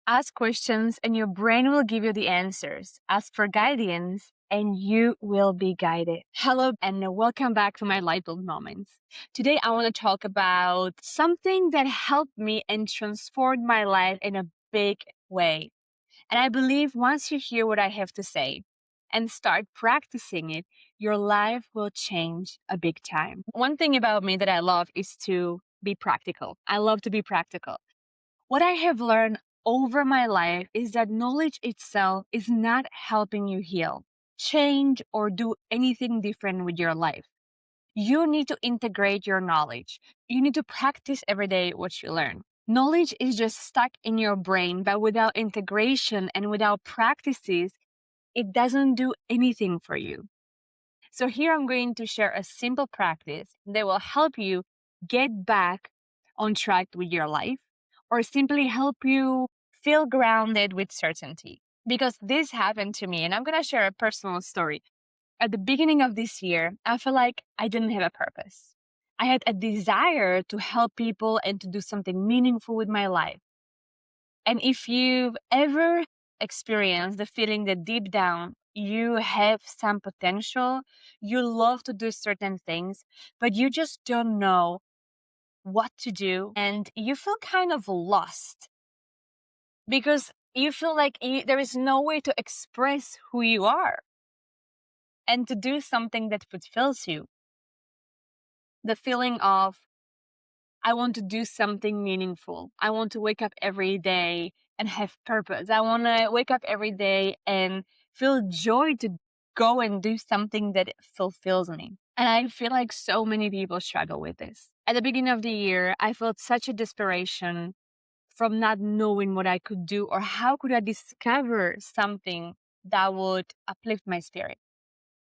Ask questions and your brain will give you the answers. Ask for guidance and you will be guided. Hello and welcome back to my Lightbulb Moments. Today I want to talk about something that helped me and transformed my life in a big way. And I believe once you hear what I have to say and start practicing it, your life will change a big time. One thing about me that I love is to be practical. I love to be practical. What I have learned over my life is that knowledge itself is not helping you heal, change, or do anything different with your life. You need to integrate your knowledge. You need to practice every day what you learn. Knowledge is just stuck in your brain, but without integration and without practices, it doesn't do anything for you. So here I'm going to share a simple practice that will help you get back on track with your life or simply help you feel grounded with certainty. Because this happened to me, and I'm going to share a personal story. At the beginning of this year, I felt like I didn't have a purpose. I had a desire to help people and to do something meaningful with my life. And if you've ever experienced the feeling that deep down you have some potential, you love to do certain things, but you just don't know what to do, and you feel kind of lost because you feel like there is no way to express who you are and to do something that fulfills you. The feeling of, I want to do something meaningful. I want to wake up every day and have purpose. I want to wake up every day and feel joy to go and do something that fulfills me. And I feel like so many people struggle with this. At the beginning of the year, I felt such a desperation from not knowing what I could do or how could I discover something that would uplift my spirit.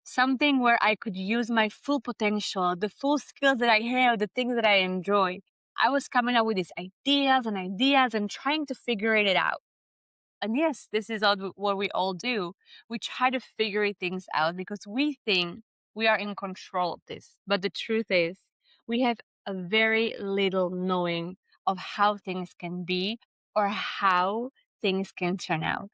Something where I could use my full potential, the full skills that I have, the things that I enjoy. I was coming up with these ideas and trying to figure it out. And yes, this is what we all do. We try to figure things out because we think we are in control of this. But the truth is, we have a very little knowing of how things can be or how things can turn out.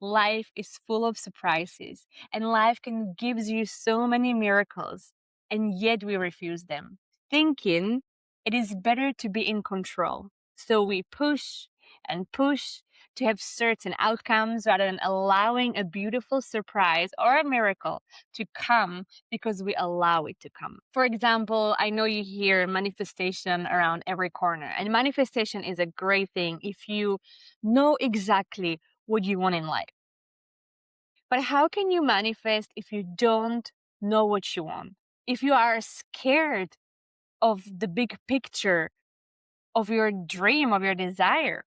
Life is full of surprises, and life can give you so many miracles, and yet we refuse them, thinking it is better to be in control. So we push and push to have certain outcomes rather than allowing a beautiful surprise or a miracle to come because we allow it to come. For example, I know you hear manifestation around every corner, and manifestation is a great thing if you know exactly what you want in life. But how can you manifest if you don't know what you want? If you are scared of the big picture of your dream, of your desire?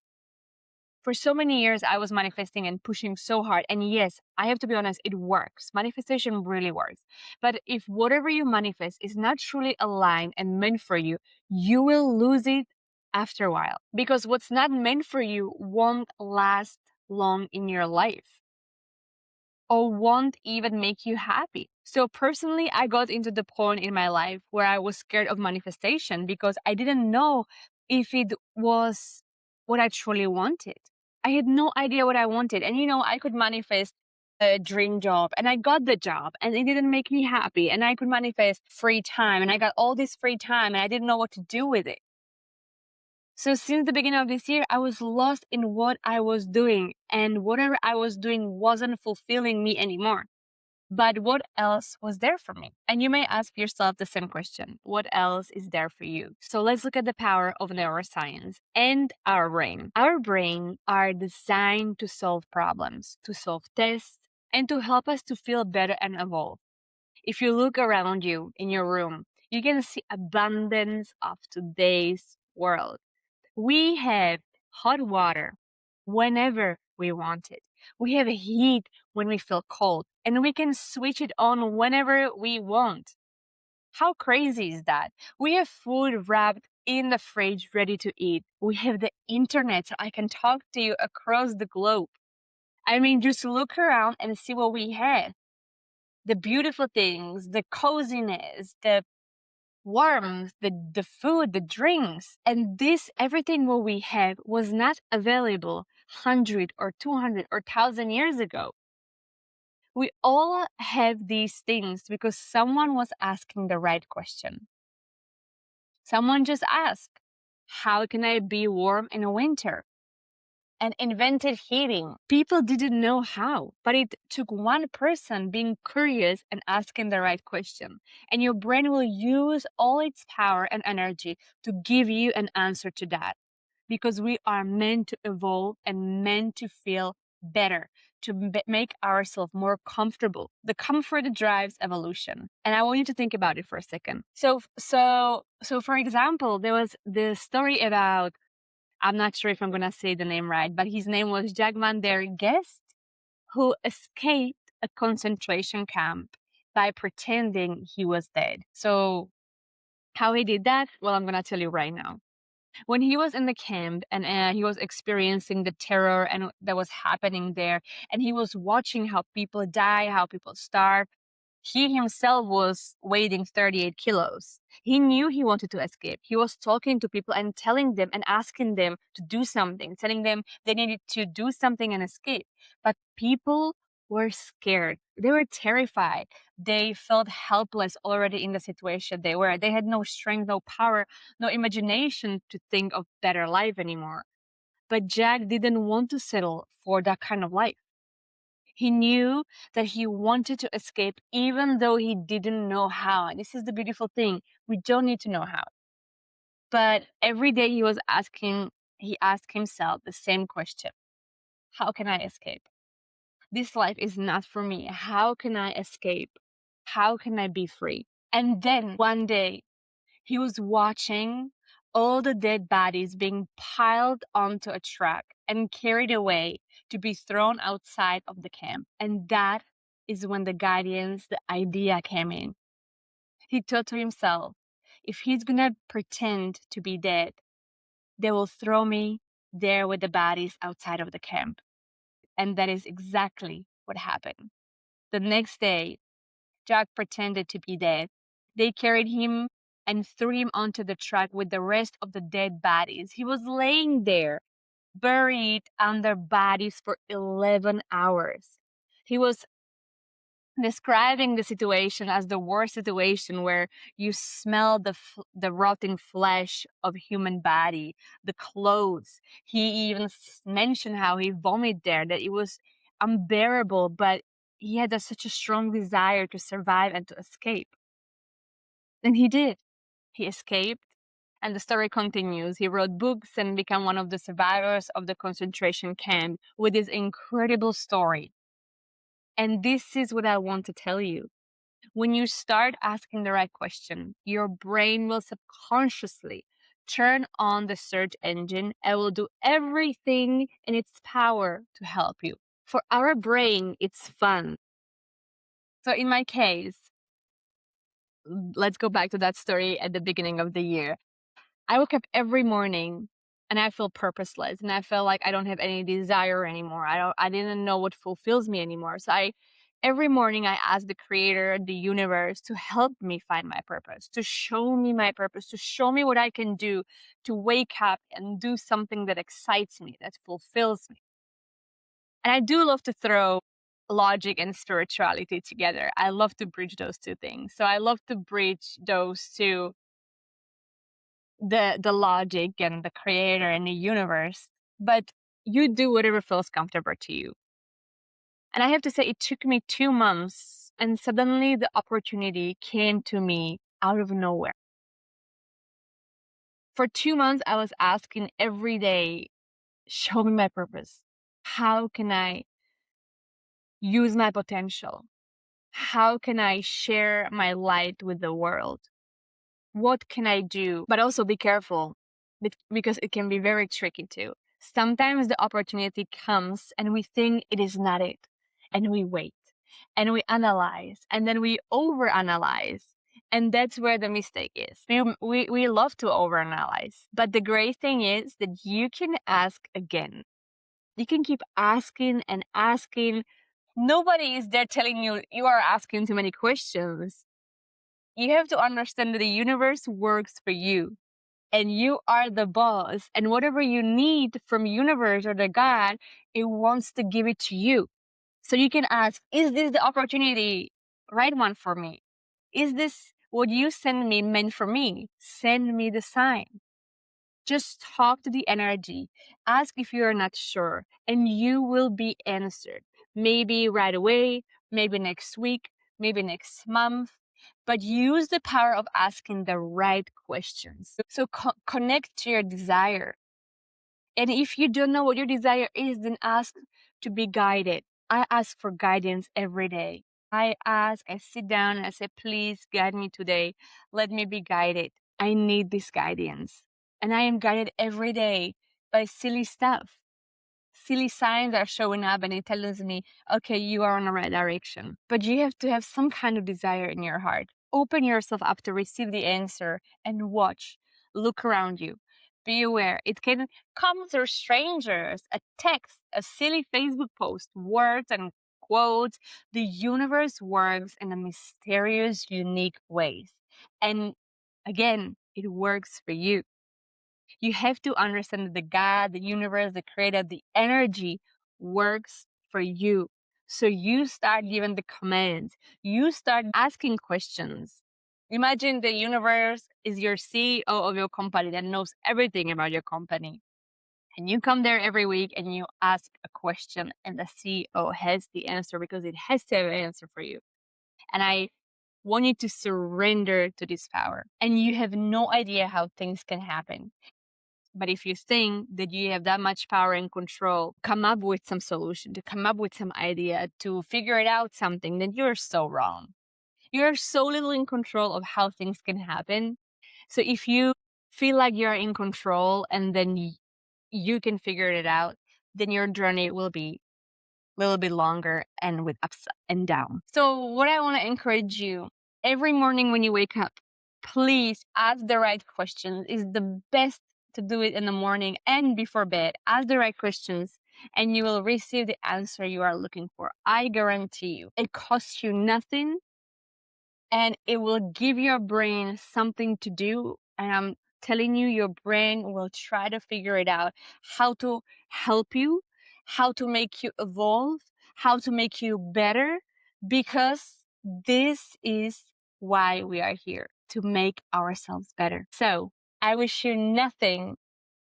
For so many years, I was manifesting and pushing so hard. And yes, I have to be honest, it works. Manifestation really works. But if whatever you manifest is not truly aligned and meant for you, you will lose it after a while. Because what's not meant for you won't last long in your life, or won't even make you happy. So personally, I got into the point in my life where I was scared of manifestation because I didn't know if it was what I truly wanted. I had no idea what I wanted. And I could manifest a dream job and I got the job and it didn't make me happy. And I could manifest free time and I got all this free time and I didn't know what to do with it. So since the beginning of this year, I was lost in what I was doing, and whatever I was doing wasn't fulfilling me anymore. But what else was there for me? And you may ask yourself the same question. What else is there for you? So let's look at the power of neuroscience and our brain. Our brain are designed to solve problems, to solve tests, and to help us to feel better and evolve. If you look around you in your room, you can see abundance of today's world. We have hot water whenever we want it. We have heat when we feel cold, and we can switch it on whenever we want. How crazy is that? We have food wrapped in the fridge ready to eat. We have the internet so I can talk to you across the globe. I mean, just look around and see what we have. The beautiful things, the coziness, the warmth, the food, the drinks. And this, everything what we have was not available 100 or 200 or 1,000 years ago. We all have these things because someone was asking the right question. Someone just asked, how can I be warm in winter? And invented heating. People didn't know how, but it took one person being curious and asking the right question. And your brain will use all its power and energy to give you an answer to that. Because we are meant to evolve and meant to feel better, to make ourselves more comfortable. The comfort drives evolution. And I want you to think about it for a second. So for example, there was this story about, I'm not sure if I'm going to say the name right, but his name was Jack van der Geest, who escaped a concentration camp by pretending he was dead. So how he did that? Well, I'm going to tell you right now. When he was in the camp and he was experiencing the terror and that was happening there, and he was watching how people die, how people starve, he himself was weighing 38 kilos. He knew he wanted to escape. He was talking to people and telling them and asking them to do something, telling them they needed to do something and escape. But people were scared. They were terrified. They felt helpless already in the situation they were. They had no strength, no power, no imagination to think of better life anymore. But Jack didn't want to settle for that kind of life. He knew that he wanted to escape even though he didn't know how. And this is the beautiful thing. We don't need to know how. But every day he asked himself the same question. How can I escape? This life is not for me. How can I escape? How can I be free? And then one day he was watching all the dead bodies being piled onto a truck and carried away to be thrown outside of the camp. And that is when the idea came in. He thought to himself, if he's gonna pretend to be dead, they will throw me there with the bodies outside of the camp. And that is exactly what happened. The next day, Jack pretended to be dead. They carried him and threw him onto the truck with the rest of the dead bodies. He was laying there, buried under bodies for 11 hours. He was describing the situation as the worst situation where you smell the rotting flesh of human body, the clothes. He even mentioned how he vomited there, that it was unbearable, but he had such a strong desire to survive and to escape. And he did. He escaped, and the story continues. He wrote books and became one of the survivors of the concentration camp with his incredible story. And this is what I want to tell you. When you start asking the right question, your brain will subconsciously turn on the search engine and will do everything in its power to help you. For our brain, it's fun. So in my case, let's go back to that story at the beginning of the year. I woke up every morning and I feel purposeless and I feel like I don't have any desire anymore. I didn't know what fulfills me anymore. So every morning I ask the creator, the universe, to help me find my purpose, to show me my purpose, to show me what I can do to wake up and do something that excites me, that fulfills me. And I do love to throw logic and spirituality together. I love to bridge those two things. So I love to bridge those two, the logic and the creator and the universe, but you do whatever feels comfortable to you. And I have to say, it took me 2 months and suddenly the opportunity came to me out of nowhere. For 2 months, I was asking every day, show me my purpose. How can I use my potential? How can I share my light with the world? What can I do? But also be careful because it can be very tricky too. Sometimes the opportunity comes and we think it is not it. And we wait and we analyze and then we overanalyze. And that's where the mistake is. We love to overanalyze. But the great thing is that you can ask again. You can keep asking and asking. Nobody is there telling you you are asking too many questions. You have to understand that the universe works for you. and you are the boss. And whatever you need from universe or the God, it wants to give it to you. So you can ask, is this the opportunity, right one for me? Is this what you send me meant for me? Send me the sign. Just talk to the energy. Ask if you are not sure, and you will be answered. Maybe right away, maybe next week, maybe next month. But use the power of asking the right questions. So connect to your desire. And if you don't know what your desire is, then ask to be guided. I ask for guidance every day. I sit down and I say, please guide me today. Let me be guided. I need this guidance. And I am guided every day by silly stuff. Silly signs are showing up and it tells me, okay, you are on the right direction. But you have to have some kind of desire in your heart. Open yourself up to receive the answer and watch. Look around you. Be aware. It can come through strangers, a text, a silly Facebook post, words and quotes. The universe works in a mysterious, unique ways. And again, it works for you. You have to understand that the God, the universe, the creator, the energy works for you. So you start giving the commands. You start asking questions. Imagine the universe is your CEO of your company that knows everything about your company. And you come there every week and you ask a question, and the CEO has the answer because it has to have an answer for you. And I want you to surrender to this power. And you have no idea how things can happen. But if you think that you have that much power and control, come up with some solution, to come up with some idea, to figure it out something, then you're so wrong. You're so little in control of how things can happen. So if you feel like you're in control and then you can figure it out, then your journey will be a little bit longer and with ups and downs. So what I want to encourage you, every morning when you wake up, please ask the right questions. It's the best to do it in the morning and before bed. Ask the right questions and you will receive the answer you are looking for. I guarantee you. It costs you nothing and it will give your brain something to do. And I'm telling you, your brain will try to figure it out, how to help you, how to make you evolve, how to make you better, because this is why we are here, to make ourselves better. So I wish you nothing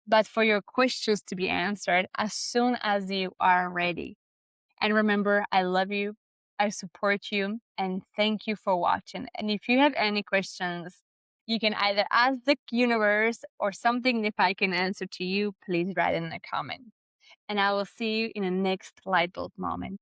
but for your questions to be answered as soon as you are ready. And remember, I love you, I support you, and thank you for watching. And if you have any questions, you can either ask the universe or something if I can answer to you, please write in a comment. And I will see you in the next light bulb moment.